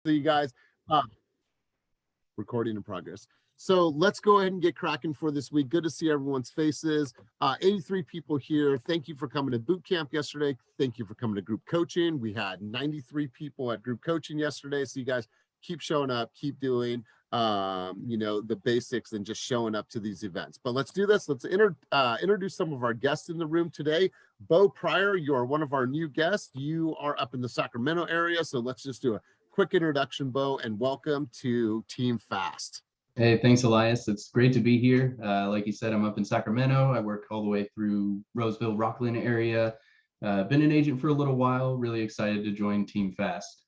So you guys, uh, recording in progress. So let's go ahead and get cracking for this week. Good to see everyone's faces. 83 people here. Thank you for coming to boot camp yesterday. Thank you for coming to group coaching. We had 93 people at group coaching yesterday. So you guys keep showing up, keep doing, the basics and just showing up to these events. But let's do this. Let's introduce some of our guests in the room today. Bo Pryor, you're one of our new guests. You are up in the Sacramento area. So let's just do a quick introduction, Bo, and welcome to Team Fast. Hey, thanks, Elias. It's great to be here. Like you said, I'm up in Sacramento. I work all the way through Roseville, Rockland area. Been an agent for a little while. Really excited to join Team Fast.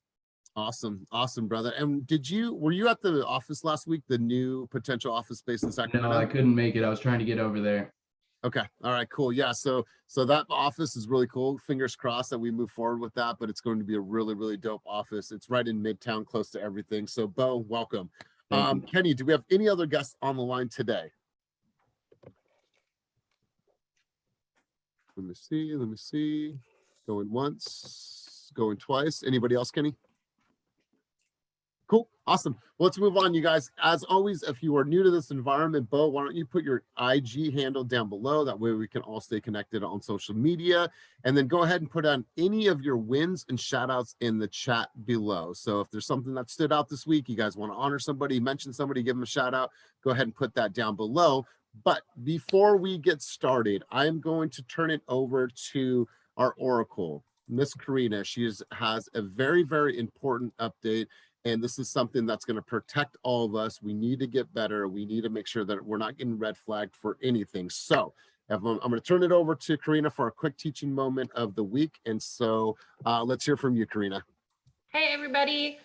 Awesome, brother. And were you at the office last week, the new potential office space in Sacramento? No, I couldn't make it. I was trying to get over there. Okay. All right, cool. Yeah. So that office is really cool. Fingers crossed that we move forward with that, but it's going to be a really, really dope office. It's right in Midtown, close to everything. So Bo, welcome. Kenny, do we have any other guests on the line today? Let me see. Going once, going twice. Anybody else, Kenny? Cool. Awesome. Well, let's move on, you guys. As always, if you are new to this environment, Bo, why don't you put your IG handle down below? That way we can all stay connected on social media. And then go ahead and put on any of your wins and shout outs in the chat below. So if there's something that stood out this week, you guys want to honor somebody, mention somebody, give them a shout out, go ahead and put that down below. But before we get started, I'm going to turn it over to our Oracle, Miss Karina. She has a very, very important update. And this is something that's going to protect all of us. We need to get better. We need to make sure that we're not getting red flagged for anything. So I'm going to turn it over to Karina for a quick teaching moment of the week. And so let's hear from you, Karina. Hey, everybody.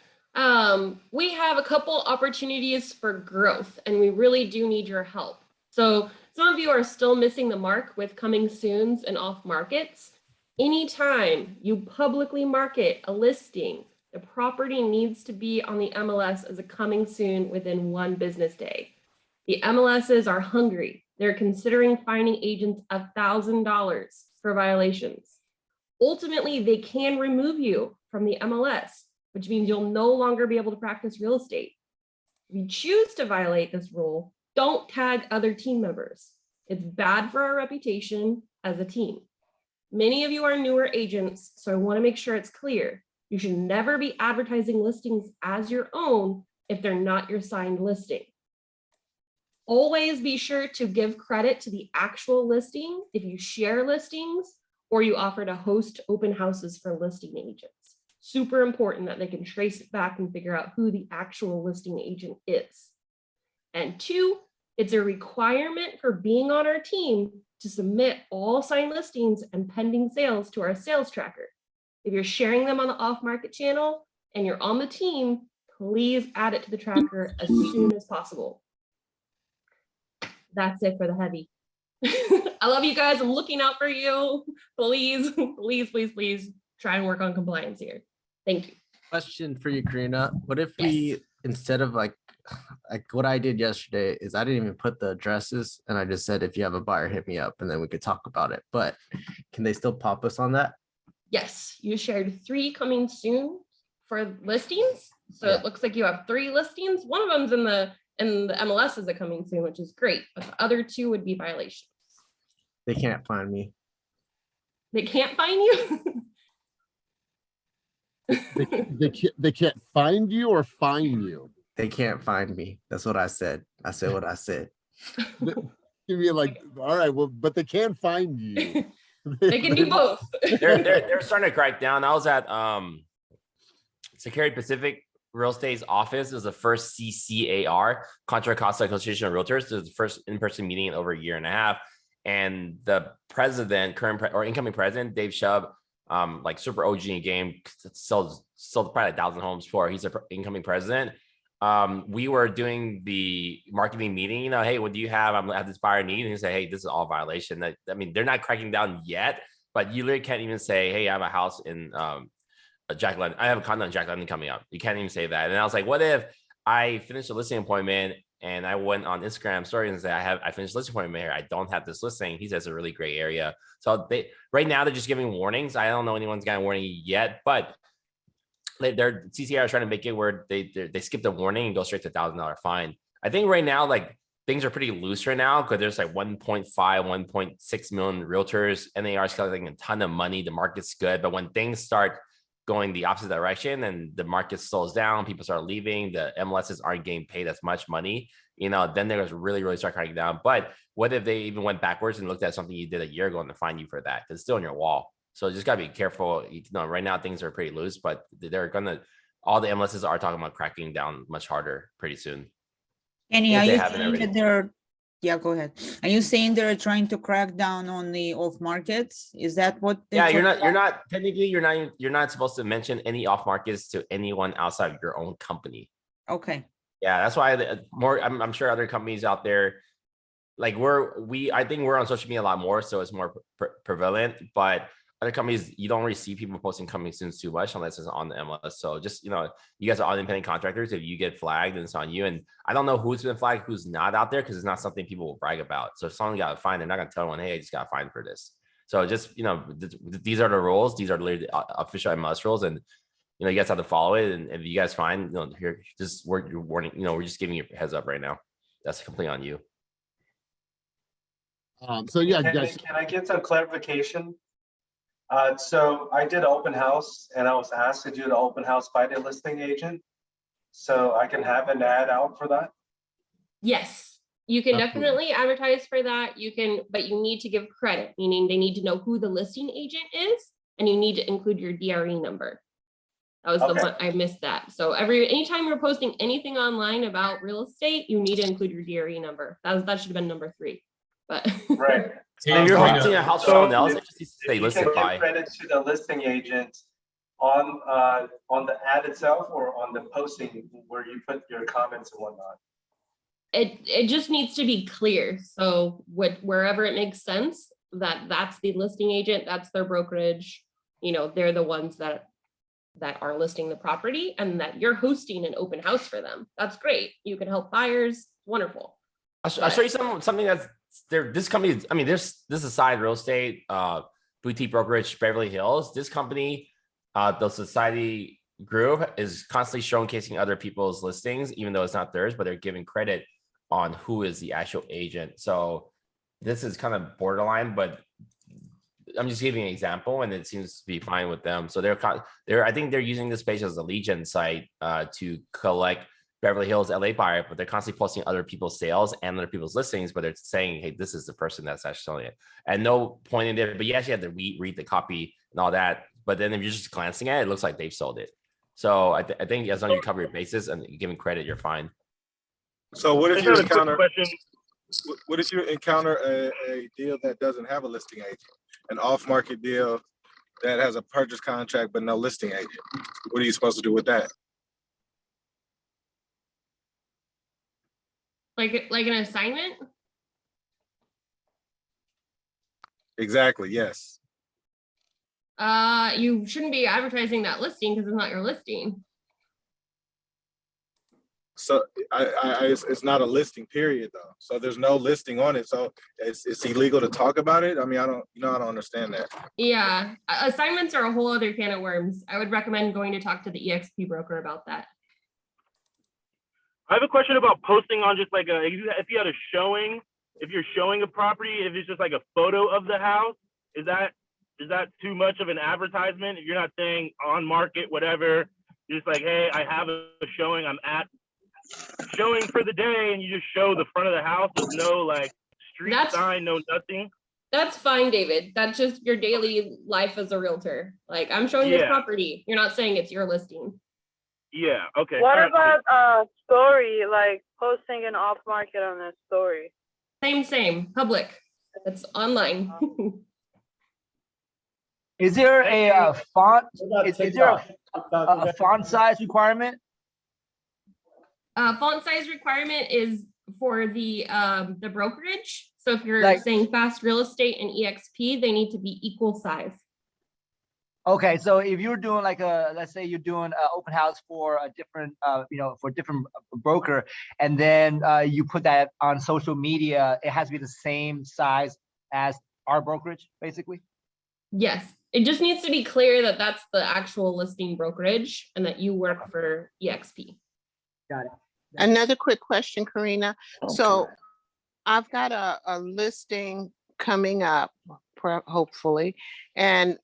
We have a couple opportunities for growth, and we really do need your help. So some of you are still missing the mark with coming soons and off markets. Anytime you publicly market a listing, the property needs to be on the MLS as a coming soon within 1 business day. The MLSs are hungry. They're considering fining agents $1,000 for violations. Ultimately, they can remove you from the MLS, which means you'll no longer be able to practice real estate. If you choose to violate this rule, don't tag other team members. It's bad for our reputation as a team. Many of you are newer agents, so I want to make sure it's clear. You should never be advertising listings as your own if they're not your signed listing. Always be sure to give credit to the actual listing if you share listings or you offer to host open houses for listing agents. Super important that they can trace it back and figure out who the actual listing agent is. And 2, it's a requirement for being on our team to submit all signed listings and pending sales to our sales tracker. If you're sharing them on the off-market channel and you're on the team, please add it to the tracker as soon as possible. That's it for the heavy. I love you guys. I'm looking out for you. Please, please, please, please try and work on compliance here. Thank you. Question for you, Karina. What if we, instead of like what I did yesterday is I didn't even put the addresses and I just said, if you have a buyer, hit me up and then we could talk about it. But can they still pop us on that? Yes, you shared 3 coming soon for listings. So It looks like you have 3 listings. One of them's in the MLS is a coming soon, which is great. But the other 2 would be violations. They can't find me. They can't find you? they can't find you or fine you? They can't find me. That's what I said. I said what I said. You mean like, all right, well, but they can find you. They can do both. they're starting to crack down. I was at Security Pacific Real Estate's office. It was the first CCAR, Contra Costa Association of Realtors. It was the first in-person meeting in over a year and a half. And the president, incoming president, Dave Shub, like super OG in game, sold probably 1,000 homes for. He's the incoming president. We were doing the marketing meeting, hey, what do you have? I have this buyer need. And he said, hey, this is all violation. I mean, they're not cracking down yet, but you literally can't even say, hey, I have a house in Jack London. I have a condo in Jack London coming up. You can't even say that. And I was like, what if I finished a listing appointment and I went on Instagram stories and said, I finished listing appointment here. I don't have this listing. He says it's a really great area. So right now they're just giving warnings. I don't know anyone's got a warning yet, but their CCR is trying to make it where they skip the warning and go straight to $1,000 fine. I think right now, like things are pretty loose right now because there's like 1.5, 1.6 million realtors. NAR is collecting a ton of money. The market's good, but when things start going the opposite direction and the market slows down, people start leaving, the MLSs aren't getting paid as much money, then they're going to really start cracking down. But what if they even went backwards and looked at something you did a year ago and to fine you for that? It's still on your wall. So just gotta be careful. Right now things are pretty loose, but all the MLSs are talking about cracking down much harder pretty soon. Kenny, if are they you haven't saying already. that yeah, go ahead. Are you saying they're trying to crack down on the off markets? Is that what? Yeah, you're not technically you're not supposed to mention any off markets to anyone outside of your own company. Okay. Yeah, that's why I'm sure other companies out there, like I think we're on social media a lot more, so it's more prevalent, but other companies, you don't really see people posting coming soon too much unless it's on the MLS. So just, you guys are all independent contractors. If you get flagged, then it's on you. And I don't know who's been flagged, who's not out there, because it's not something people will brag about. So if someone got a fine, they're not going to tell anyone, hey, I just got fined for this. So just, these are the rules. These are literally the official MLS rules. And, you guys have to follow it. And if you guys find, here, just you're warning, we're just giving you a heads up right now. That's completely on you. So yeah, Can I get some clarification? So I did open house and I was asked to do the open house by the listing agent. So I can have an ad out for that? Yes, you can Absolutely. definitely advertise for that. But you need to give credit, meaning they need to know who the listing agent is, and you need to include your DRE number. That was the Okay. one I missed that. So anytime you're posting anything online about real estate, you need to include your DRE number. That should have been number 3. But Right. And if you're hosting a house for someone else, it just needs to say You can listed give by. credit to the listing agent on the ad itself or on the posting where you put your comments and whatnot. it just needs to be clear. So wherever it makes sense, that's the listing agent, that's their brokerage. They're the ones that are listing the property, and that you're hosting an open house for them. That's great. You can help buyers. Wonderful. I'll show you something that's there. This company, this is Side Real Estate, boutique brokerage, Beverly Hills. This company, the Society Group, is constantly showcasing other people's listings, even though it's not theirs, but they're giving credit on who is the actual agent. So this is kind of borderline, but I'm just giving an example, and it seems to be fine with them. So I think they're using this page as a lead gen site to collect Beverly Hills, LA buyer, but they're constantly posting other people's sales and other people's listings, but they're saying, hey, this is the person that's actually selling it. And no point in it, but you actually have to read the copy and all that. But then if you're just glancing at it, it looks like they've sold it. So I think as long as you cover your bases and you're giving credit, you're fine. So what if you encounter a deal that doesn't have a listing agent, an off-market deal that has a purchase contract but no listing agent? What are you supposed to do with that? Like an assignment? Exactly, yes. You shouldn't be advertising that listing because it's not your listing. So it's not a listing period though. So there's no listing on it. So it's illegal to talk about it. I mean, I don't understand that. Yeah, assignments are a whole other can of worms. I would recommend going to talk to the EXP broker about that. I have a question about posting on just like if you had a showing, if you're showing a property, if it's just like a photo of the house, is that too much of an advertisement? If you're not saying on market, whatever, you're just like, hey, I have a showing, I'm at showing for the day, and you just show the front of the house with no like street sign, no nothing. That's fine, David. That's just your daily life as a realtor. Like, I'm showing this property. You're not saying it's your listing. Yeah, okay. What about story, like posting an off market on a story? Same, public. It's online. Is there a font? Is there a font size requirement? Font size requirement is for the brokerage. So if you're saying Fast Real Estate and EXP, they need to be equal size. Okay, so if you're doing like let's say you're doing an open house for a different, for a different broker, and then you put that on social media, it has to be the same size as our brokerage, basically. Yes, it just needs to be clear that that's the actual listing brokerage and that you work for EXP. Got it. Another quick question, Karina. So I've got a listing coming up, hopefully, and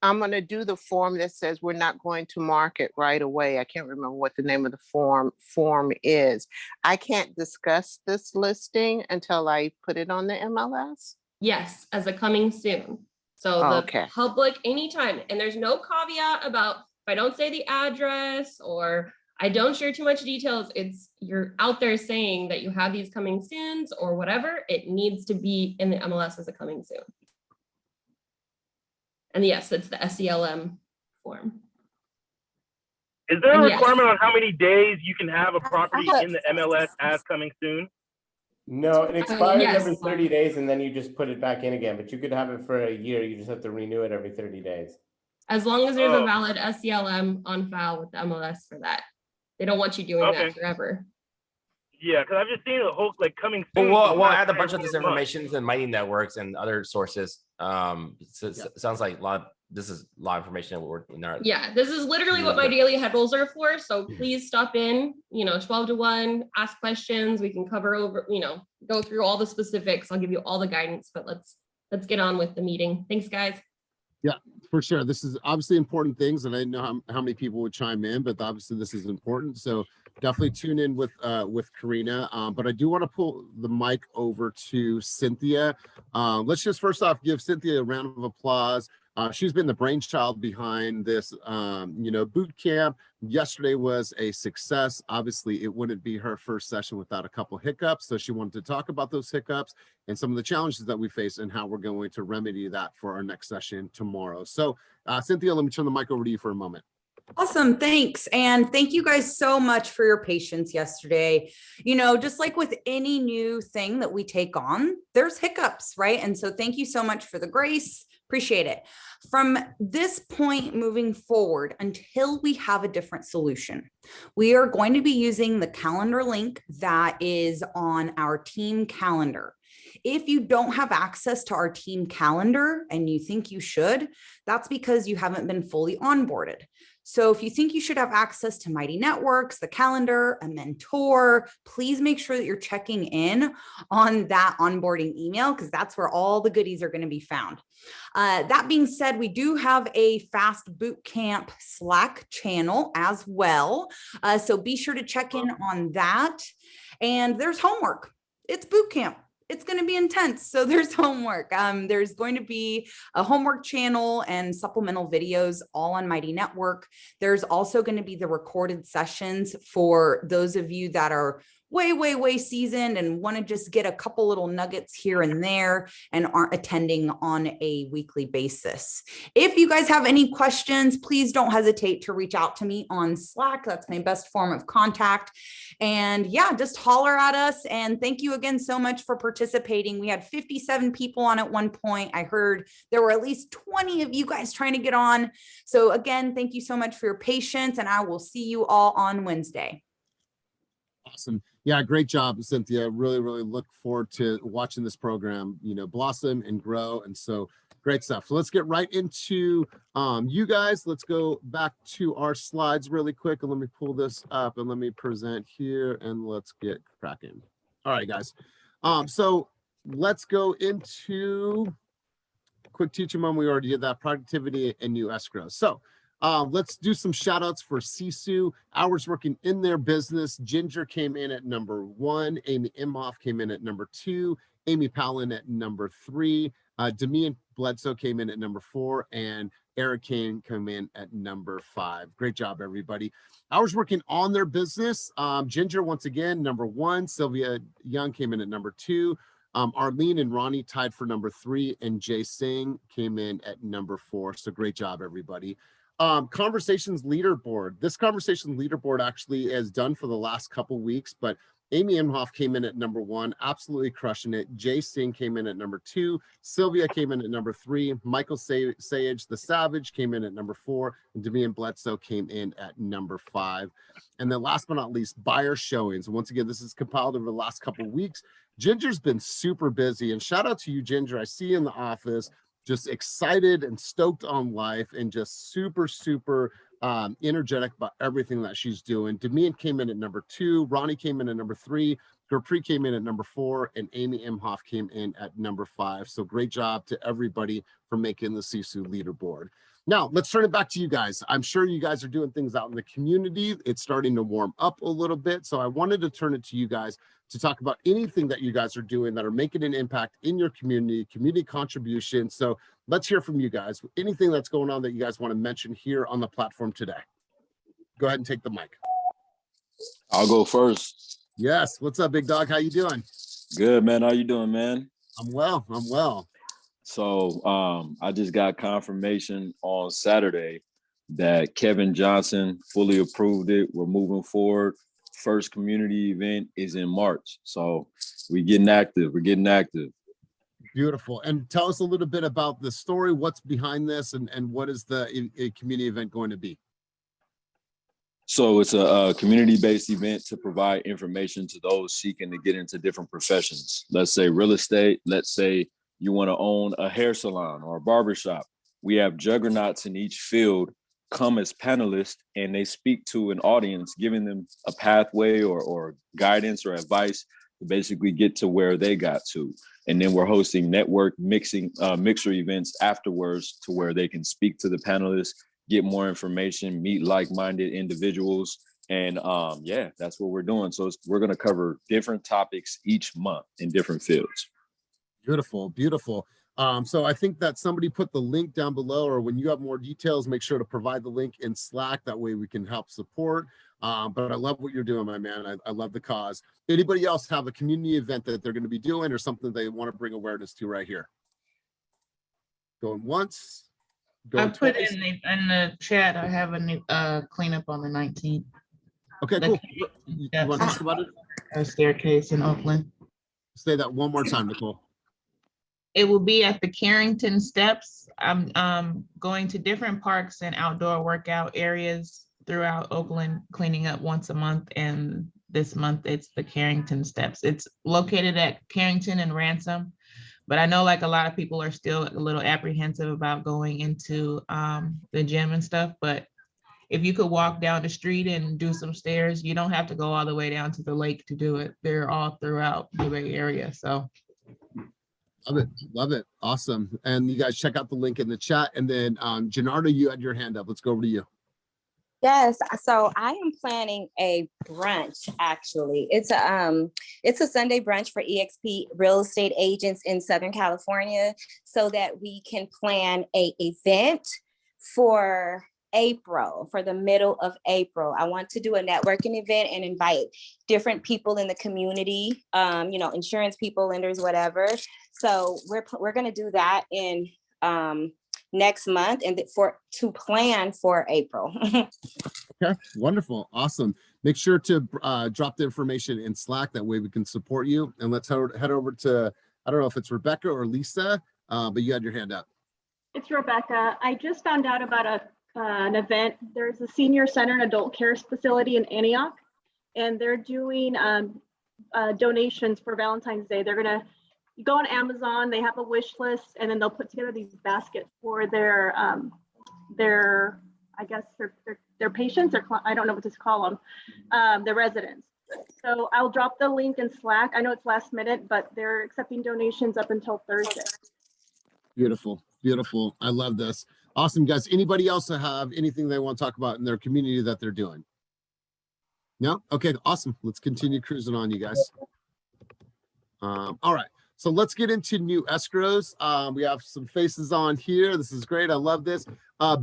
I'm going to do the form that says we're not going to market right away. I can't remember what the name of the form is. I can't discuss this listing until I put it on the MLS. Yes, as a coming soon. So the public anytime, and there's no caveat about if I don't say the address or I don't share too much details, it's you're out there saying that you have these coming soons or whatever, it needs to be in the MLS as a coming soon. And yes, it's the SELM form. Is there a requirement on how many days you can have a property in the MLS as coming soon? No, it expires yes. every 30 days and then you just put it back in again, but you could have it for a year. You just have to renew it every 30 days. As long as there's a valid SELM on file with the MLS for that. They don't want you doing that forever. Yeah, because I've just seen a whole coming soon. We'll add a bunch of this information to Mighty Networks and other sources. Sounds like this is a lot of information that we're in our. Yeah, this is literally what my daily huddles are for. So please stop in, 12 to 1, ask questions. We can cover over, go through all the specifics. I'll give you all the guidance, but let's get on with the meeting. Thanks, guys. Yeah, for sure. This is obviously important things, and I know how many people would chime in, but obviously this is important. So definitely tune in with Karina. But I do want to pull the mic over to Cynthia. Let's just first off give Cynthia a round of applause. She's been the brainchild behind this, boot camp. Yesterday was a success. Obviously, it wouldn't be her first session without a couple hiccups. So she wanted to talk about those hiccups and some of the challenges that we face and how we're going to remedy that for our next session tomorrow. So Cynthia, let me turn the mic over to you for a moment. Awesome. Thanks. And thank you guys so much for your patience yesterday. Just like with any new thing that we take on, there's hiccups, right? And so thank you so much for the grace. Appreciate it. From this point moving forward, until we have a different solution, we are going to be using the calendar link that is on our team calendar. If you don't have access to our team calendar and you think you should, that's because you haven't been fully onboarded. So if you think you should have access to Mighty Networks, the calendar, a mentor, please make sure that you're checking in on that onboarding email because that's where all the goodies are going to be found. That being said, we do have a fast bootcamp Slack channel as well. So be sure to check in on that. And there's homework. It's bootcamp. It's going to be intense. So there's homework. There's going to be a homework channel and supplemental videos all on Mighty Network. There's also going to be the recorded sessions for those of you that are way seasoned and want to just get a couple little nuggets here and there and aren't attending on a weekly basis. If you guys have any questions, please don't hesitate to reach out to me on Slack. That's my best form of contact. And yeah, just holler at us. And thank you again so much for participating. We had 57 people on at one point. I heard there were at least 20 of you guys trying to get on. So again, thank you so much for your patience, and I will see you all on Wednesday. Awesome. Yeah, great job, Cynthia. Really look forward to watching this program, blossom and grow. And so great stuff. So let's get right into you guys. Let's go back to our slides really quick. And let me pull this up and let me present here and let's get cracking. All right, guys. So let's go into quick teaching moment. We already did that, productivity and new escrow. So let's do some shout outs for Sisu, hours working in their business. Ginger came in at number 1. Amy Imhoff came in at number 2. Amy Palin at number 3. Demian Bledsoe came in at number 4. And Eric Kane came in at number 5. Great job, everybody. Hours working on their business. Ginger, once again, number 1. Sylvia Young came in at number 2. Arlene and Ronnie tied for number 3. And Jay Singh came in at number 4. So great job, everybody. Conversations leaderboard. This conversation leaderboard actually is done for the last couple weeks, but Amy Imhoff came in at number 1, absolutely crushing it. Jay Singh came in at number 2. Sylvia came in at number 3. Michael Sage, the Savage, came in at number 4. And Demian Bledsoe came in at number 5. And then last but not least, buyer showings. Once again, this is compiled over the last couple weeks. Ginger's been super busy, and shout out to you, Ginger. I see you in the office. just excited and stoked on life and just super energetic about everything that she's doing. Demian came in at number 2, Ronnie came in at number 3, Gurpreet came in at number 4, and Amy Imhoff came in at number 5. So great job to everybody for making the Sisu leaderboard. Now, let's turn it back to you guys. I'm sure you guys are doing things out in the community. It's starting to warm up a little bit. So I wanted to turn it to you guys to talk about anything that you guys are doing that are making an impact in your community contribution. So let's hear from you guys. Anything that's going on that you guys want to mention here on the platform today. Go ahead and take the mic. I'll go first. Yes. What's up, big dog? How you doing? Good, man. How you doing, man? I'm well. So I just got confirmation on Saturday that Kevin Johnson fully approved it. We're moving forward. First community event is in March. So we're getting active. Beautiful. And tell us a little bit about the story, what's behind this, and what is the community event going to be? So it's a community-based event to provide information to those seeking to get into different professions. Let's say real estate. Let's say you want to own a hair salon or a barbershop. We have juggernauts in each field come as panelists, and they speak to an audience, giving them a pathway or guidance or advice to basically get to where they got to. And then we're hosting network mixer events afterwards to where they can speak to the panelists, get more information, meet like-minded individuals. And yeah, that's what we're doing. So we're going to cover different topics each month in different fields. Beautiful. So I think that somebody put the link down below, or when you have more details, make sure to provide the link in Slack. That way we can help support. But I love what you're doing, my man. I love the cause. Anybody else have a community event that they're going to be doing or something they want to bring awareness to right here? Going once. I put in the chat, I have a new cleanup on the 19th. Okay, cool. You want to talk about it? A staircase in Oakland. Say that one more time, Nicole. It will be at the Carrington Steps. I'm going to different parks and outdoor workout areas throughout Oakland, cleaning up once a month. And this month it's the Carrington Steps. It's located at Carrington and Ransom. But I know like a lot of people are still a little apprehensive about going into the gym and stuff. But if you could walk down the street and do some stairs, you don't have to go all the way down to the lake to do it. They're all throughout the Bay Area. So. Love it. Awesome. And you guys check out the link in the chat. And then Gennaro, you had your hand up. Let's go over to you. Yes, so I am planning a brunch. Actually, it's a Sunday brunch for EXP real estate agents in Southern California, so that we can plan a event for April, for the middle of April. I want to do a networking event and invite different people in the community, insurance people, lenders, whatever. So we're going to do that in next month and to plan for April. Okay, wonderful. Awesome. Make sure to drop the information in Slack. That way we can support you. And let's head over to, I don't know if it's Rebecca or Lisa, but you had your hand up. It's Rebecca. I just found out about an event. There's a senior center and adult care facility in Antioch, and they're doing donations for Valentine's Day. They're gonna go on Amazon. They have a wish list, and then they'll put together these baskets for their I guess their patients, or I don't know what to call them, their residents. So I'll drop the link in Slack. I know it's last minute, but they're accepting donations up until Thursday. Beautiful. I love this. Awesome, guys. Anybody else have anything they want to talk about in their community that they're doing? No? Okay, awesome. Let's continue cruising on, you guys. All right. So let's get into new escrows. We have some faces on here. This is great. I love this.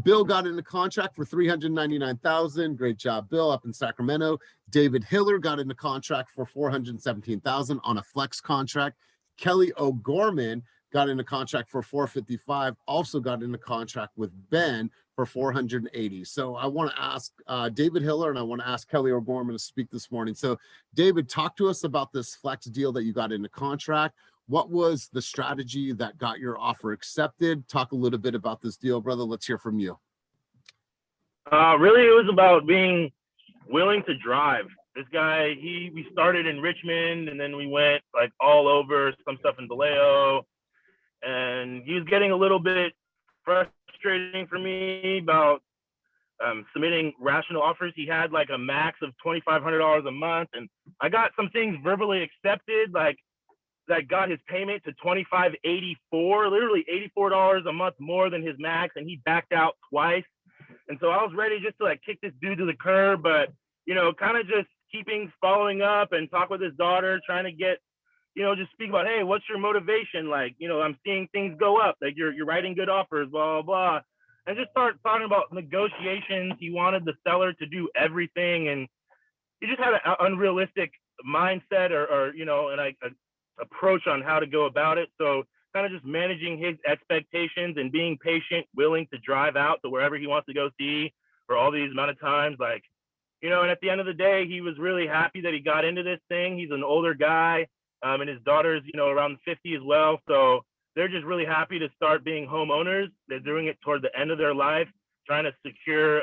Bill got into contract for $399,000. Great job, Bill, up in Sacramento. David Hiller got into contract for $417,000 on a flex contract. Kelly O'Gorman got into contract for $455,000. Also got into contract with Ben for $480,000. So I want to ask David Hiller and I want to ask Kelly O'Gorman to speak this morning. So David, talk to us about this flex deal that you got into contract. What was the strategy that got your offer accepted? Talk a little bit about this deal, brother. Let's hear from you. Really, it was about being willing to drive. This guy, we started in Richmond, and then we went like all over, some stuff in Vallejo, and he was getting a little bit frustrating for me about submitting rational offers. He had like a max of $2,500 a month, and I got some things verbally accepted, like that got his payment to $2,584, literally $84 a month more than his max, and he backed out twice. And so I was ready just to like kick this dude to the curb, but kind of just following up and talk with his daughter, trying to get, just speak about, hey, what's your motivation? Like, I'm seeing things go up, like you're writing good offers, blah, blah, blah. And just start talking about negotiations. He wanted the seller to do everything, and he just had an unrealistic mindset or approach on how to go about it. So kind of just managing his expectations and being patient, willing to drive out to wherever he wants to go see for all these amount of times. Like, and at the end of the day, he was really happy that he got into this thing. He's an older guy, and his daughter's, around 50 as well. So they're just really happy to start being homeowners. They're doing it toward the end of their life, trying to secure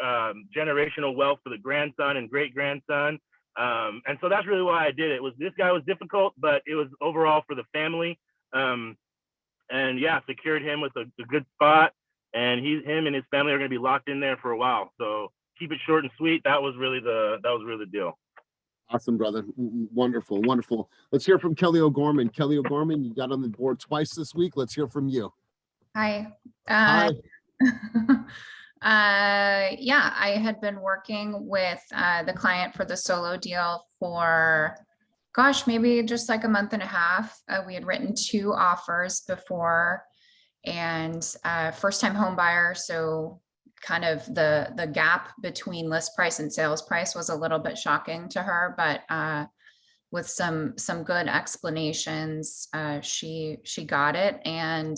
generational wealth for the grandson and great grandson. And so that's really why I did it. This guy was difficult, but it was overall for the family. And yeah, secured him with a good spot, and him and his family are going to be locked in there for a while. So keep it short and sweet. That was really the deal. Awesome, brother. Wonderful, wonderful. Let's hear from Kelly O'Gorman. Kelly O'Gorman, you got on the board twice this week. Let's hear from you. Hi. Hi. Yeah, I had been working with the client for the solo deal for, gosh, maybe just like a month and a half. We had written 2 offers before, and first time home buyer. So kind of the gap between list price and sales price was a little bit shocking to her, but with some good explanations, she got it. And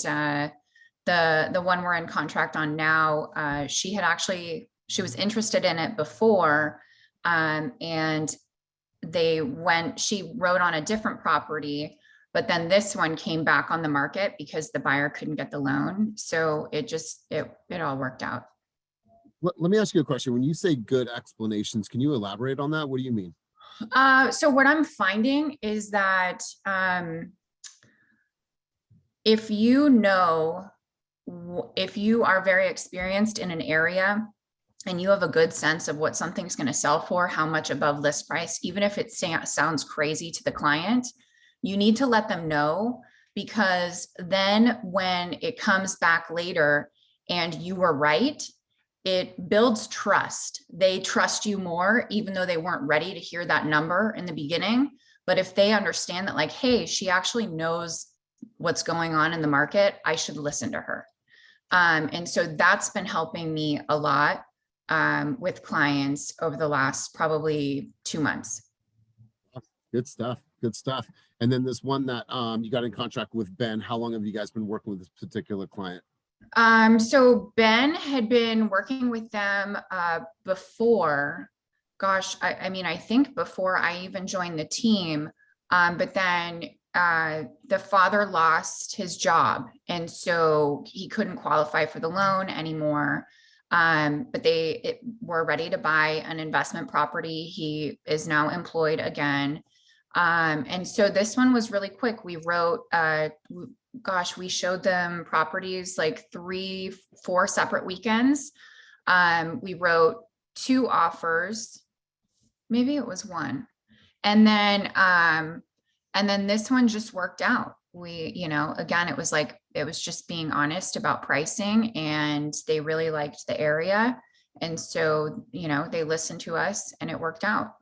the one we're in contract on now, she was interested in it before, and she wrote on a different property, but then this one came back on the market because the buyer couldn't get the loan. So it all worked out. Let me ask you a question. When you say good explanations, can you elaborate on that? What do you mean? So what I'm finding is that if you are very experienced in an area and you have a good sense of what something's going to sell for, how much above list price, even if it sounds crazy to the client, you need to let them know, because then when it comes back later and you were right, it builds trust. They trust you more, even though they weren't ready to hear that number in the beginning. But if they understand that, like, hey, she actually knows what's going on in the market, I should listen to her. And so that's been helping me a lot with clients over the last probably 2 months. Good stuff. Good stuff. And then this one that you got in contract with Ben, how long have you guys been working with this particular client? So Ben had been working with them before, gosh, I think before I even joined the team, but then the father lost his job, and so he couldn't qualify for the loan anymore. But they were ready to buy an investment property. He is now employed again. And so this one was really quick. We wrote, we showed them properties like 3-4 separate weekends. We wrote 2 offers, maybe it was 1. And then this one just worked out. Again, it was just being honest about pricing, and they really liked the area. And so, they listened to us and it worked out.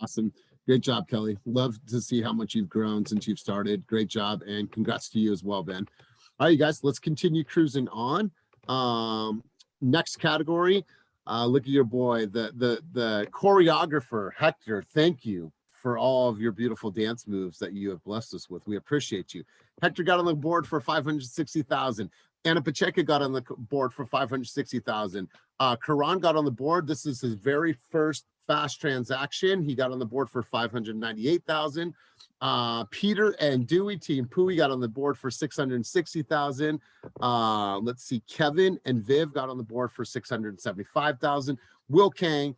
Awesome. Great job, Kelly. Love to see how much you've grown since you've started. Great job, and congrats to you as well, Ben. All right, you guys, let's continue cruising on. Next category, look at your boy, the choreographer, Hector. Thank you for all of your beautiful dance moves that you have blessed us with. We appreciate you. Hector got on the board for $560,000. Anna Pacheco got on the board for $560,000. Karan got on the board. This is his very first fast transaction. He got on the board for $598,000. Peter and Dewey, Team Pui, got on the board for $660,000. Let's see, Kevin and Viv got on the board for $675,000. Will Kang,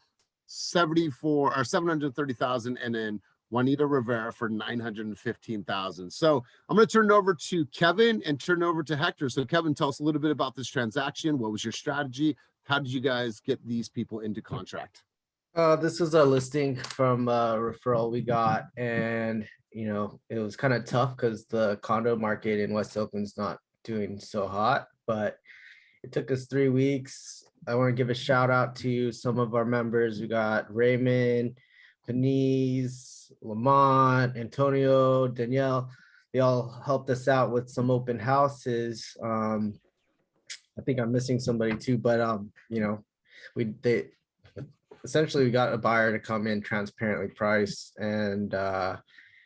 $730,000, and then Juanita Rivera for 915,000. So I'm going to turn it over to Kevin and turn it over to Hector. So Kevin, tell us a little bit about this transaction. What was your strategy? How did you guys get these people into contract? This is a listing from a referral we got, and it was kind of tough because the condo market in West Oakland's not doing so hot, but it took us 3 weeks. I want to give a shout out to some of our members. We got Raymond, Denise, Lamont, Antonio, Danielle. They all helped us out with some open houses. I think I'm missing somebody too, but they essentially we got a buyer to come in transparently priced, and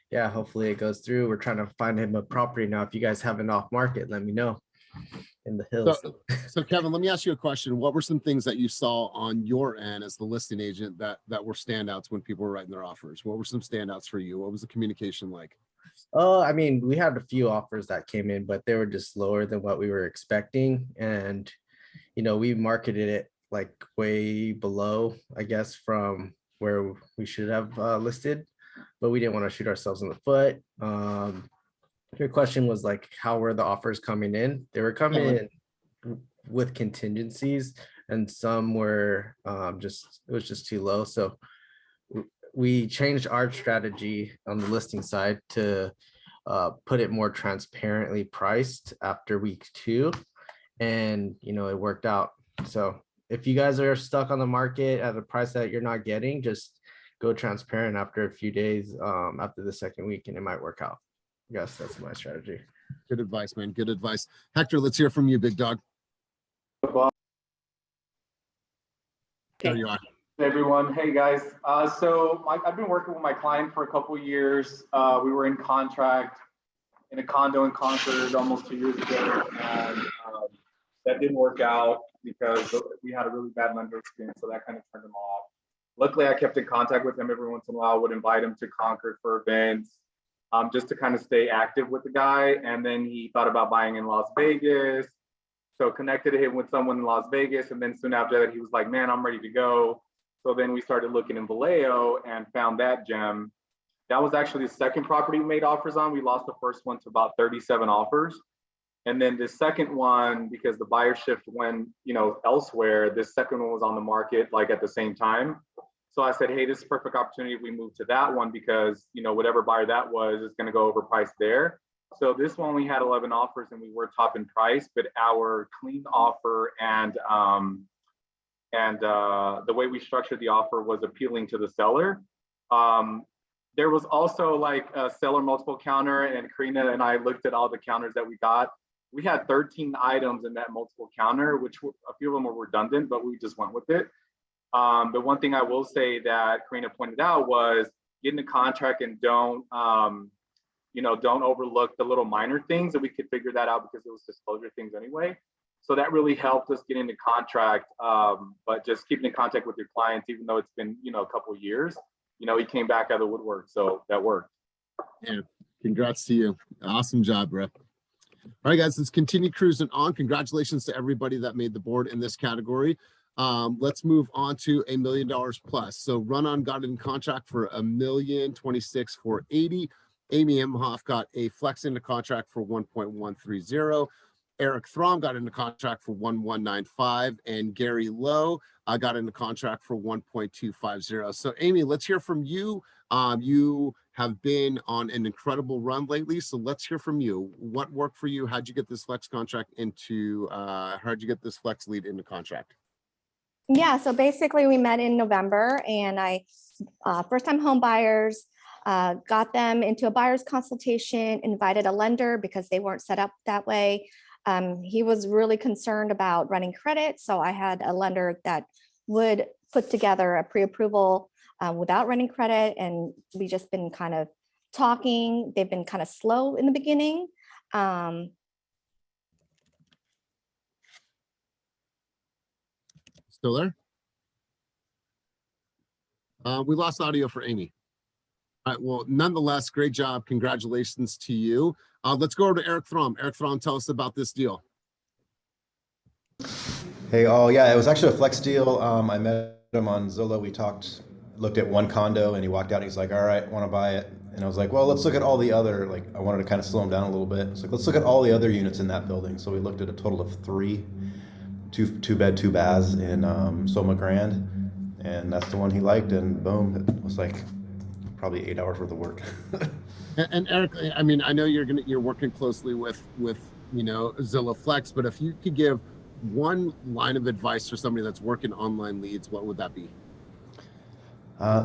yeah, hopefully it goes through. We're trying to find him a property now. If you guys have an off market, let me know. In the hills. So Kevin, let me ask you a question. What were some things that you saw on your end as the listing agent that were standouts when people were writing their offers? What were some standouts for you? What was the communication like? I mean, we had a few offers that came in, but they were just lower than what we were expecting. And, we marketed it like way below, I guess, from where we should have listed, but we didn't want to shoot ourselves in the foot. Your question was like, how were the offers coming in? They were coming in with contingencies, and some were it was just too low. So we changed our strategy on the listing side to put it more transparently priced after week 2, and it worked out. So if you guys are stuck on the market at a price that you're not getting, just go transparent after a few days, after the second week, and it might work out. Yes, that's my strategy. Good advice, man. Good advice. Hector, let's hear from you, big dog. There you are. Hey everyone. Hey guys. So I've been working with my client for a couple of years. We were in contract in a condo in Concord almost 2 years ago, and that didn't work out because we had a really bad lender experience, so that kind of turned him off. Luckily, I kept in contact with him every once in a while, would invite him to Concord for events, just to kind of stay active with the guy. And then he thought about buying in Las Vegas. So connected him with someone in Las Vegas. And then soon after that, he was like, man, I'm ready to go. So then we started looking in Vallejo and found that gem. That was actually the second property we made offers on. We lost the first one to about 37 offers. And then the second one, because the buyer shift went, elsewhere, this second one was on the market like at the same time. So I said, hey, this is a perfect opportunity if we move to that one, because whatever buyer that was is going to go overpriced there. So this one we had 11 offers and we were top in price, but our clean offer and the way we structured the offer was appealing to the seller. There was also like a seller multiple counter, and Karina and I looked at all the counters that we got. We had 13 items in that multiple counter, which a few of them were redundant, but we just went with it. The one thing I will say that Karina pointed out was get in the contract and don't overlook the little minor things, and we could figure that out because it was disclosure things anyway. So that really helped us get into contract, but just keeping in contact with your clients, even though it's been, a couple of years, he came back out of the woodwork. So that worked. Yeah, congrats to you. Awesome job, bro. All right, guys, let's continue cruising on. Congratulations to everybody that made the board in this category. Let's move on to $1 million plus. So Run On got in contract for $1,026,480. Amy Emhoff got a flex into contract for 1.130. Eric Throm got into contract for 1.195, and Gary Lowe got into contract for 1.250. So Amy, let's hear from you. You have been on an incredible run lately, so let's hear from you. What worked for you? How'd you get this flex contract into? How'd you get this flex lead into contract? Yeah, so basically we met in November, and I first-time home buyers, got them into a buyer's consultation, invited a lender because they weren't set up that way. He was really concerned about running credit, so I had a lender that would put together a pre-approval without running credit, and we just been kind of talking. They've been kind of slow in the beginning. Still there? We lost audio for Amy. All right, well, nonetheless, great job. Congratulations to you. Let's go over to Eric Throm. Eric Throm, tell us about this deal. Hey, oh yeah, it was actually a flex deal. I met him on Zillow. We talked looked at one condo and he walked out and he's like, all right, want to buy it. And I was like, well, let's look at all the other, like, I wanted to kind of slow him down a little bit. It's like, let's look at all the other units in that building. So we looked at a total of two bed, 2 baths in Soma Grand. And that's the one he liked. And boom, it was like probably 8 hours worth of work. And Eric, I mean, I know you're working closely with Zillow Flex, but if you could give one line of advice for somebody that's working online leads, what would that be?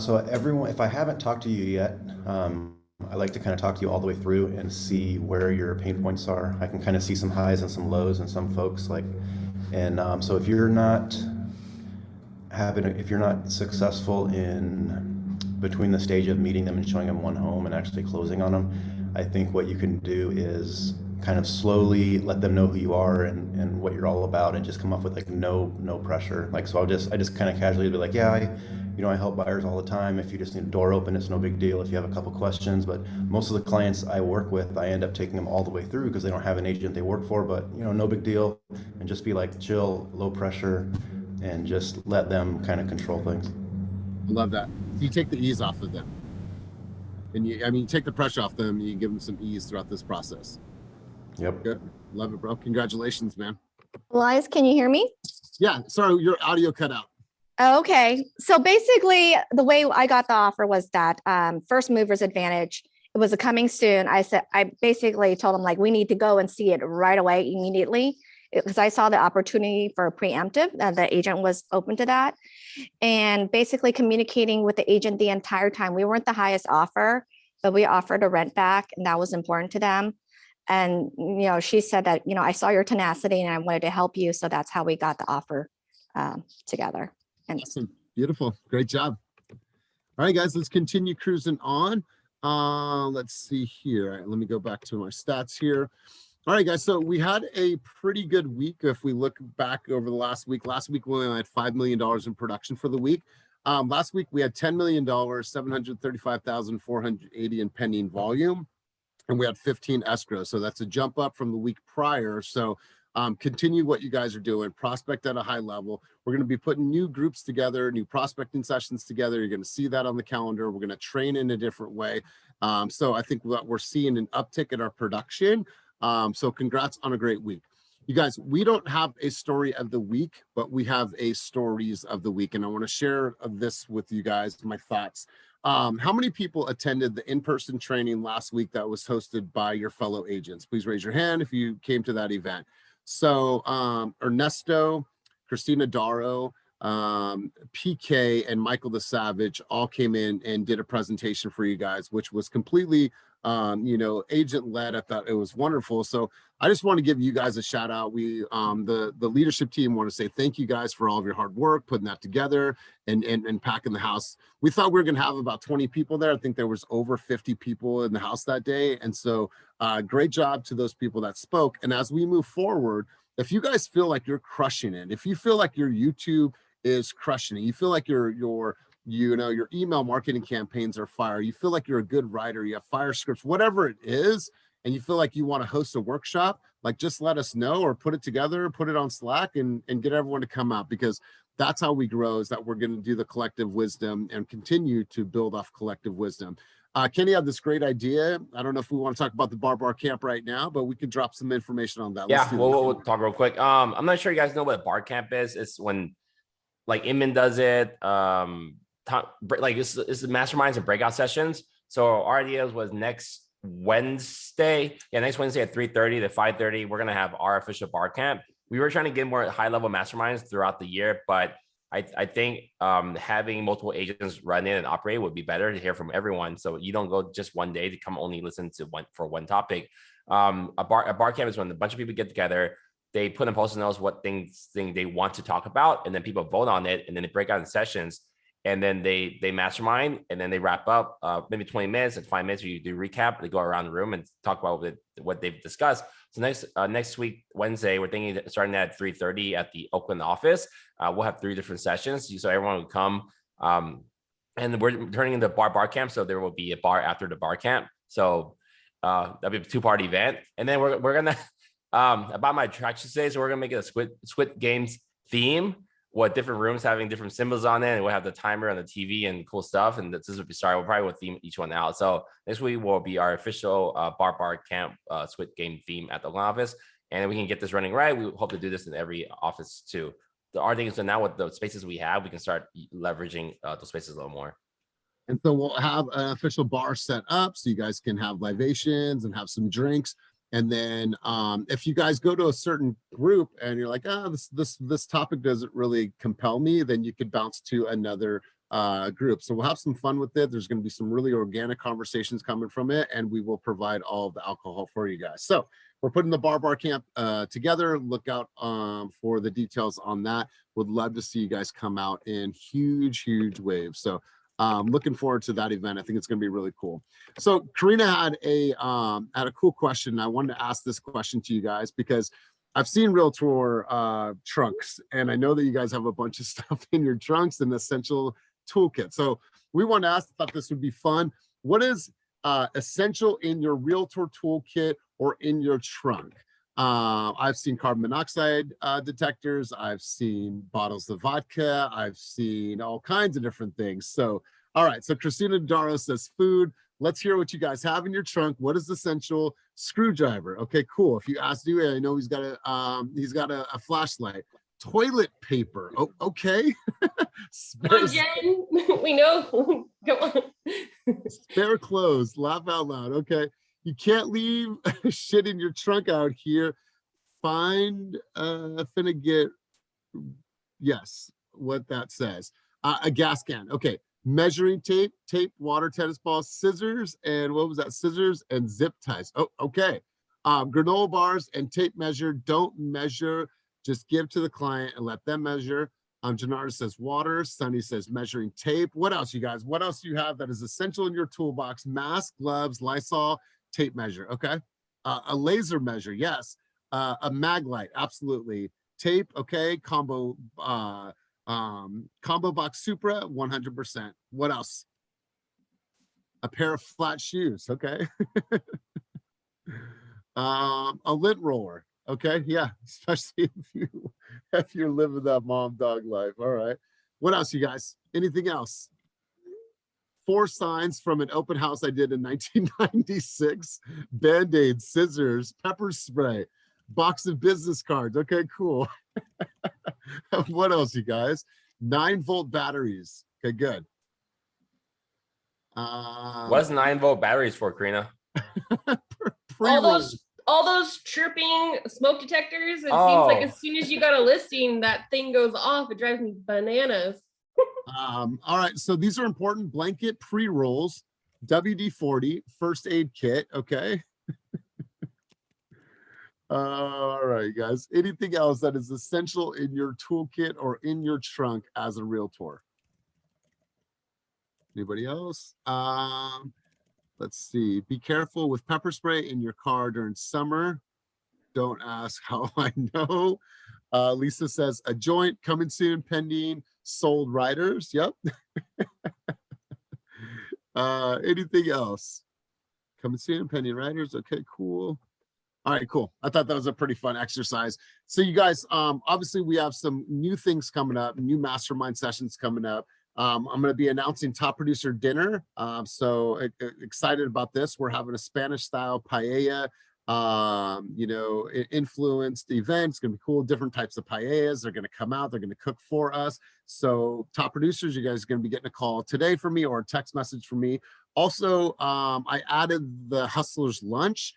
So everyone, if I haven't talked to you yet, I like to kind of talk to you all the way through and see where your pain points are. I can kind of see some highs and some lows in some folks, so if you're not successful in between the stage of meeting them and showing them one home and actually closing on them, I think what you can do is kind of slowly let them know who you are and what you're all about, and just come up with like no pressure. Like, so I just kind of casually be like, yeah, I help buyers all the time. If you just need a door open, it's no big deal. If you have a couple questions, but most of the clients I work with, I end up taking them all the way through because they don't have an agent they work for, but no big deal. And just be like chill, low pressure, and just let them kind of control things. I love that. You take the ease off of them. And you take the pressure off them, you give them some ease throughout this process. Yep. Good. Love it, bro. Congratulations, man. Elias, can you hear me? Yeah. Sorry, your audio cut out. Okay. So basically the way I got the offer was that first mover's advantage. It was a coming soon. I basically told him, like, we need to go and see it right away, immediately, because I saw the opportunity for a preemptive, and the agent was open to that. And basically communicating with the agent the entire time. We weren't the highest offer, but we offered a rent back, and that was important to them. And, she said that, I saw your tenacity and I wanted to help you. So that's how we got the offer together. And awesome. Beautiful. Great job. All right, guys, let's continue cruising on. Let's see here. All right, let me go back to my stats here. All right, guys, so we had a pretty good week. If we look back over the last week we only had $5 million in production for the week. Last week we had $10 million, 735,480 in pending volume. And we had 15 escrow. So that's a jump up from the week prior. So continue what you guys are doing, prospect at a high level. We're going to be putting new groups together, new prospecting sessions together. You're going to see that on the calendar. We're going to train in a different way. So I think that we're seeing an uptick in our production. So congrats on a great week. You guys, we don't have a story of the week, but we have a stories of the week. And I want to share this with you guys, my thoughts. How many people attended the in-person training last week that was hosted by your fellow agents? Please raise your hand if you came to that event. So Ernesto, Christina Darrow, PK, and Michael the Savage all came in and did a presentation for you guys, which was completely agent-led. I thought it was wonderful. So I just want to give you guys a shout out. We, the leadership team, want to say thank you guys for all of your hard work, putting that together and packing the house. We thought we were going to have about 20 people there. I think there was over 50 people in the house that day. And so great job to those people that spoke. And as we move forward, if you guys feel like you're crushing it, if you feel like your YouTube is crushing it, you feel like your email marketing campaigns are fire, you feel like you're a good writer, you have fire scripts, whatever it is, and you feel like you want to host a workshop, like, just let us know, or put it together, put it on Slack, and get everyone to come out, because that's how we grow, is that we're going to do the collective wisdom and continue to build off collective wisdom. Kenny had this great idea. I don't know if we want to talk about the bar camp right now, but we could drop some information on that. Yeah, we'll talk real quick. I'm not sure you guys know what a bar camp is. It's when, like, Inman does it. It's the masterminds and breakout sessions. So our idea was next Wednesday. Yeah, next Wednesday at 3:30 to 5:30, we're gonna have our official bar camp. We were trying to get more high-level masterminds throughout the year, but I think having multiple agents run in and operate would be better to hear from everyone. So you don't go just one day to come only listen to one topic. A bar camp is when a bunch of people get together. They put in post-it notes what things they want to talk about, and then people vote on it, and then they break out in sessions, and then they mastermind, and then they wrap up maybe 20 minutes and 5 minutes. You do recap. They go around the room and talk about what they've discussed. So next week, Wednesday, we're thinking starting at 3:30 at the Oakland office. We'll have 3 different sessions, so everyone will come. And we're turning into bar camp, so there will be a bar after the bar camp. So that'll be a 2-part event, and then we're gonna about my attraction today. So we're gonna make it a Squid Games theme. what different rooms having different symbols on it, and we'll have the timer on the TV and cool stuff. And this will be started. We'll probably theme each one out. So next week will be our official bar camp Squid Game theme at the office, and we can get this running right. We hope to do this in every office too. Our thing is that now with the spaces we have, we can start leveraging those spaces a little more. And so we'll have an official bar set up so you guys can have libations and have some drinks. And then if you guys go to a certain group and you're like, oh, this topic doesn't really compel me, then you could bounce to another group. So we'll have some fun with it. There's going to be some really organic conversations coming from it, and we will provide all of the alcohol for you guys. So we're putting the bar camp together. Look out for the details on that. Would love to see you guys come out in huge waves. So looking forward to that event. I think it's going to be really cool. So Karina had a cool question. I wanted to ask this question to you guys because I've seen Realtor trunks, and I know that you guys have a bunch of stuff in your trunks and essential toolkit. So we want to ask, thought this would be fun. What is essential in your Realtor toolkit or in your trunk? I've seen carbon monoxide detectors. I've seen bottles of vodka. I've seen all kinds of different things. So, all right. So Christina Daro says food. Let's hear what you guys have in your trunk. What is essential? Screwdriver. Okay, cool. If you ask Dewey, I know he's got a flashlight. Toilet paper. Oh, okay. Come on, Jen. We know. Go on. Spare clothes. Laugh out loud. Okay. You can't leave shit in your trunk out here. Find finna get, yes, what that says. A gas can. Okay. Measuring tape, water, tennis balls, scissors, and what was that? Scissors and zip ties. Oh, okay. Granola bars and tape measure. Don't measure. Just give to the client and let them measure. Janara says water. Sunny says measuring tape. What else, you guys? What else do you have that is essential in your toolbox? Mask, gloves, Lysol, tape measure. Okay. A laser measure. Yes. A mag light. Absolutely. Tape. Okay. Combo box Supra. 100%. What else? A pair of flat shoes. Okay. A lint roller. Okay. Yeah. Especially if you're living that mom dog life. All right. What else, you guys? Anything else? 4 signs from an open house I did in 1996. Band-Aids, scissors, pepper spray, box of business cards. Okay, cool. What else, you guys? 9-volt batteries. Okay, good. What's 9-volt batteries for, Karina? all those chirping smoke detectors. It seems like as soon as you got a listing, that thing goes off. It drives me bananas. All right, so these are important. Blanket pre-rolls, WD-40, first aid kit. Okay. All right, guys. Anything else that is essential in your toolkit or in your trunk as a realtor? Anybody else? Let's see. Be careful with pepper spray in your car during summer. Don't ask how I know. Lisa says a joint coming soon, pending, sold riders. Yep. Anything else? Coming soon, pending riders. Okay, cool. All right, cool. I thought that was a pretty fun exercise. So you guys, obviously we have some new things coming up, new mastermind sessions coming up. I'm going to be announcing top producer dinner. So excited about this. We're having a Spanish style paella, influenced event. It's going to be cool. Different types of paellas. They're going to come out. They're going to cook for us. So top producers, you guys are going to be getting a call today from me or a text message from me. Also, I added the Hustlers Lunch.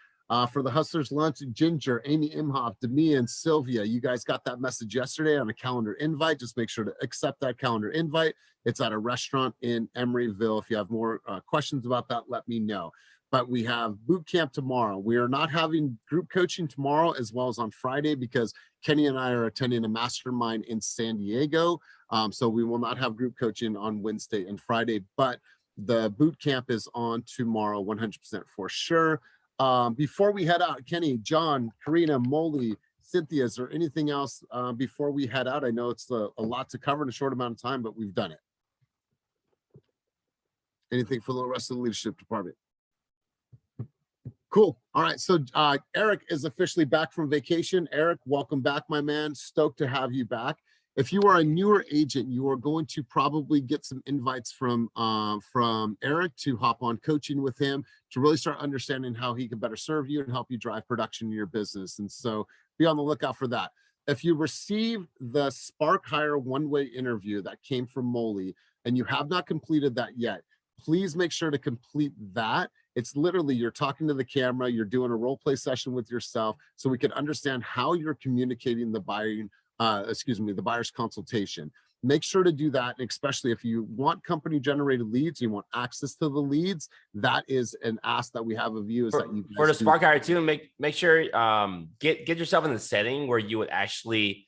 For the Hustlers Lunch, Ginger, Amy Imhoff, Demi, and Sylvia, you guys got that message yesterday on a calendar invite. Just make sure to accept that calendar invite. It's at a restaurant in Emeryville. If you have more questions about that, let me know. But we have boot camp tomorrow. We are not having group coaching tomorrow as well as on Friday because Kenny and I are attending a mastermind in San Diego. So we will not have group coaching on Wednesday and Friday, but the boot camp is on tomorrow, 100% for sure. Before we head out, Kenny, John, Karina, Molly, Cynthia, is there anything else before we head out? I know it's a lot to cover in a short amount of time, but we've done it. Anything for the rest of the leadership department? Cool. All right. So Eric is officially back from vacation. Eric, welcome back, my man. Stoked to have you back. If you are a newer agent, you are going to probably get some invites from Eric to hop on coaching with him to really start understanding how he can better serve you and help you drive production in your business. And so be on the lookout for that. If you receive the Spark Hire one-way interview that came from Molly and you have not completed that yet, please make sure to complete that. It's literally you're talking to the camera, you're doing a role play session with yourself so we can understand how you're communicating the the buyer's consultation. Make sure to do that, and especially if you want company generated leads, you want access to the leads, that is an ask that we have of you is that you For the guys do Spark Hire too, make sure get yourself in the setting where you would actually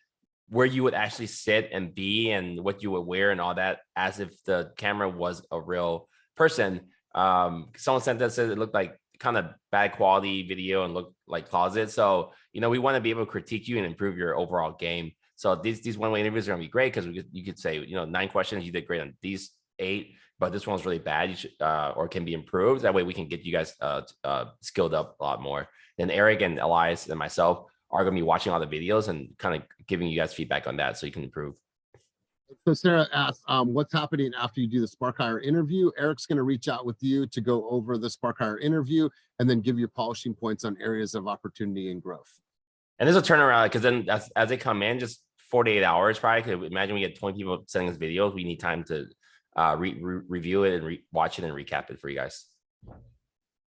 sit and be and what you would wear and all that as if the camera was a real person. Someone sent us, said it looked like kind of bad quality video and looked like closet. So, we want to be able to critique you and improve your overall game. So these one-way interviews are going to be great because you could say, 9 questions, you did great on these 8, but this one's really bad. You should, or can be improved. That way we can get you guys skilled up a lot more. Then Eric and Elias and myself are going to be watching all the videos and kind of giving you guys feedback on that so you can improve. So Sarah asked, what's happening after you do the Spark Hire interview? Eric's going to reach out with you to go over the Spark Hire interview and then give you polishing points on areas of opportunity and growth. And there's a turnaround because then as they come in, just 48 hours probably. Because imagine we get 20 people sending us videos. We need time to review it and watch it and recap it for you guys.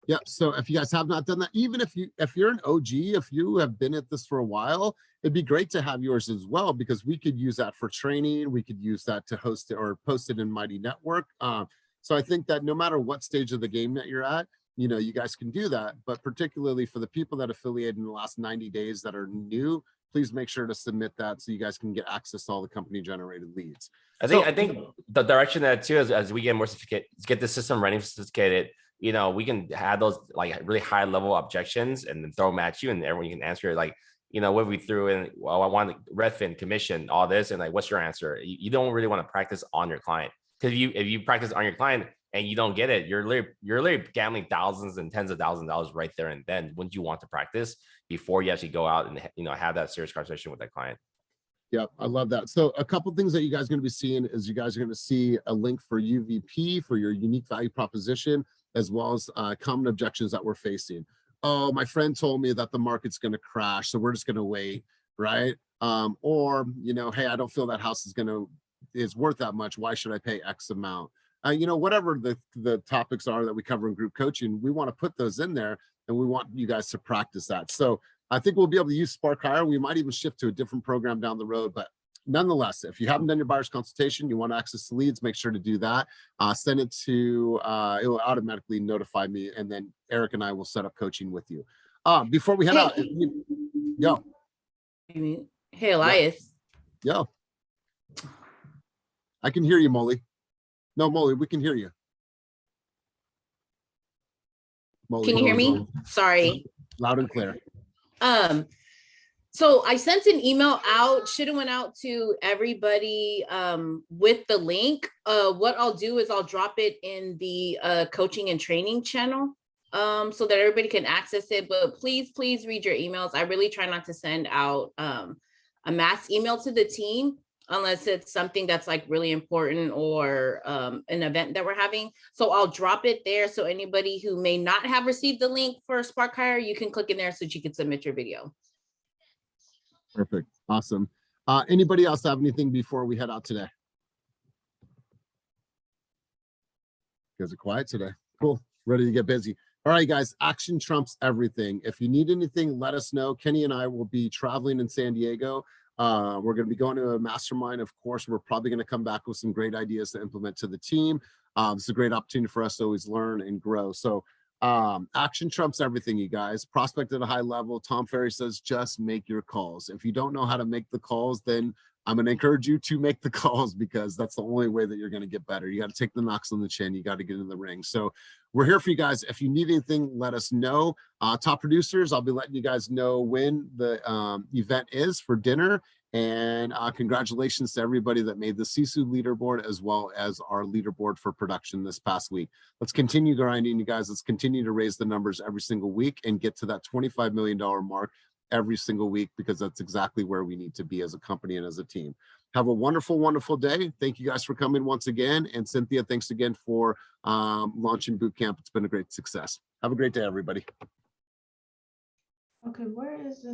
Yeah. So if you guys have not done that, even if you're an OG, if you have been at this for a while, it'd be great to have yours as well, because we could use that for training. We could use that to host it or post it in Mighty Network. So I think that no matter what stage of the game that you're at, you guys can do that. But particularly for the people that affiliated in the last 90 days that are new, please make sure to submit that so you guys can get access to all the company generated leads. I think the direction that too is as we get more sophisticated, get the system running sophisticated, we can have those like really high level objections and then throw them at you and everyone can answer it. Like, what we threw in, well, I want Redfin commission, all this, and like, what's your answer? You don't really want to practice on your client, because if you practice on your client and you don't get it, you're literally gambling thousands and tens of thousands of dollars right there and then. Wouldn't you want to practice before you actually go out and have that serious conversation with that client? Yeah, I love that. So a couple things that you guys are going to be seeing is you guys are going to see a link for UVP for your unique value proposition, as well as common objections that we're facing. Oh, my friend told me that the market's going to crash, so we're just going to wait, right? Or, hey, I don't feel that house is worth that much. Why should I pay X amount? Whatever the topics are that we cover in group coaching, we want to put those in there and we want you guys to practice that. So I think we'll be able to use Spark Hire. We might even shift to a different program down the road, but nonetheless, if you haven't done your buyer's consultation, you want access to leads, make sure to do that. Send it to, it will automatically notify me, and then Eric and I will set up coaching with you. Before we head out, yo. Hey, Elias. Yo. I can hear you, Molly. No, Molly, we can hear you. Molly, can you hear me? Sorry. Loud and clear. So I sent an email out, should have went out to everybody with the link. What I'll do is I'll drop it in the coaching and training channel so that everybody can access it. But please read your emails. I really try not to send out a mass email to the team unless it's something that's like really important or an event that we're having. So I'll drop it there. So anybody who may not have received the link for Spark Hire, you can click in there so you can submit your video. Perfect. Awesome. Anybody else have anything before we head out today? You guys are quiet today. Cool. Ready to get busy. All right, guys, action trumps everything. If you need anything, let us know. Kenny and I will be traveling in San Diego. We're going to be going to a mastermind. Of course, we're probably going to come back with some great ideas to implement to the team. It's a great opportunity for us to always learn and grow. So action trumps everything, you guys. Prospect at a high level. Tom Ferry says, just make your calls. If you don't know how to make the calls, then I'm going to encourage you to make the calls, because that's the only way that you're going to get better. You got to take the knocks on the chin. You got to get in the ring. So we're here for you guys. If you need anything, let us know. Top producers, I'll be letting you guys know when the event is for dinner. And congratulations to everybody that made the CSU leaderboard, as well as our leaderboard for production this past week. Let's continue grinding, you guys. Let's continue to raise the numbers every single week and get to that $25 million mark every single week, because that's exactly where we need to be as a company and as a team. Have a wonderful, wonderful day. Thank you guys for coming once again. And Cynthia, thanks again for launching boot camp. It's been a great success. Have a great day, everybody. Okay, where is this?